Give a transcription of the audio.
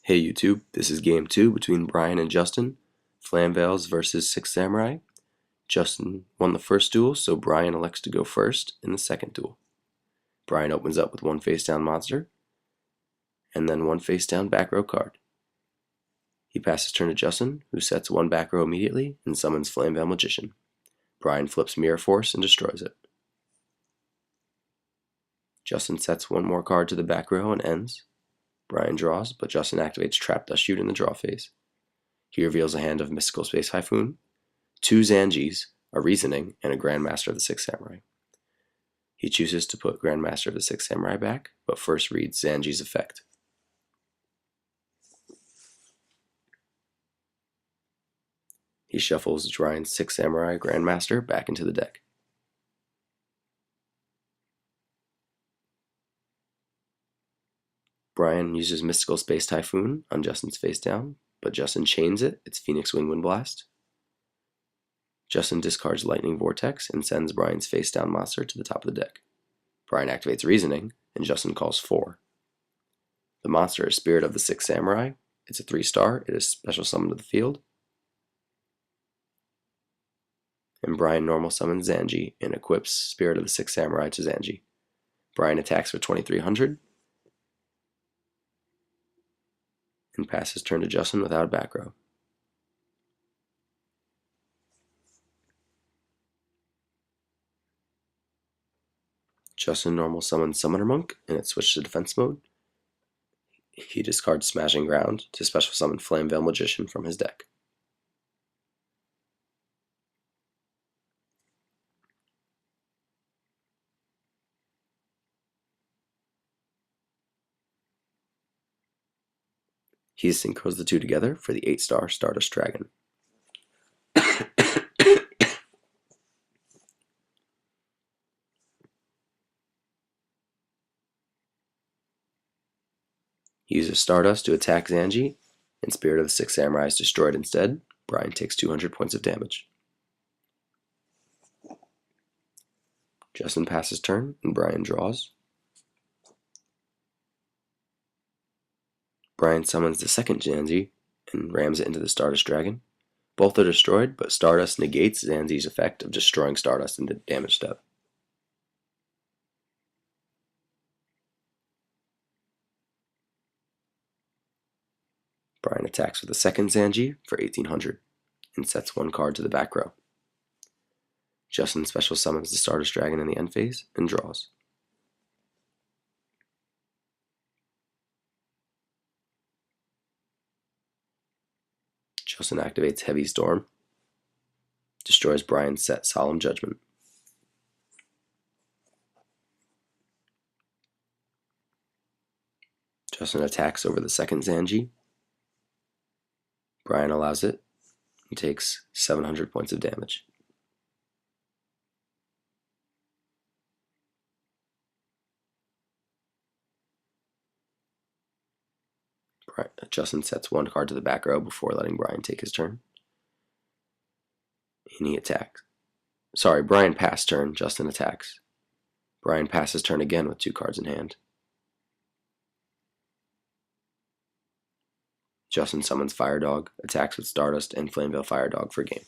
Hey YouTube, this is game 2 between Brian and Justin, Flamvells versus Six Samurai. Justin won the first duel, so Brian elects to go first in the second duel. Brian opens up with one face-down monster, and then one face-down back row card. He passes turn to Justin, who sets one back row immediately and summons Flamvell Magician. Brian flips Mirror Force and destroys it. Justin sets one more card to the back row and ends. Brian draws, but Justin activates Trap Dust Shoot in the draw phase. He reveals a hand of Mystical Space Typhoon, 2 Zanjis, a Reasoning, and a Grandmaster of the Six Samurai. He chooses to put Grandmaster of the Six Samurai back, but first reads Zanji's effect. He shuffles Brian's Six Samurai Grandmaster back into the deck. Brian uses Mystical Space Typhoon on Justin's face down, but Justin chains it, it's Phoenix Wing Wind Blast. Justin discards Lightning Vortex and sends Brian's face down monster to the top of the deck. Brian activates Reasoning, and Justin calls 4. The monster is Spirit of the Six Samurai. It's a 3-star, it is special summoned to the field. And Brian normal summons Zanji and equips Spirit of the Six Samurai to Zanji. Brian attacks for 2300. And passes turn to Justin without a back row. Justin normal summons Summoner Monk, and it switches to defense mode. He discards Smashing Ground to special summon Flamvell Magician from his deck. He synchros the two together for the 8-star Stardust Dragon. He uses Stardust to attack Zanji, and Spirit of the Six Samurai is destroyed instead. Brian takes 200 points of damage. Justin passes turn, and Brian draws. Brian summons the second Zanji and rams it into the Stardust Dragon. Both are destroyed, but Stardust negates Zanji's effect of destroying Stardust in the damage step. Brian attacks with the second Zanji for 1800 and sets one card to the back row. Justin special summons the Stardust Dragon in the end phase and draws. Justin activates Heavy Storm, destroys Brian's set Solemn Judgment. Justin attacks over the second Zanji. Brian allows it and takes 700 points of damage. Justin sets one card to the back row before letting Brian take his turn. And he attacks. Brian passed turn, Justin attacks. Brian passes turn again with 2 cards in hand. Justin summons Fire Dog, attacks with Stardust and Flamvell Fire Dog for game.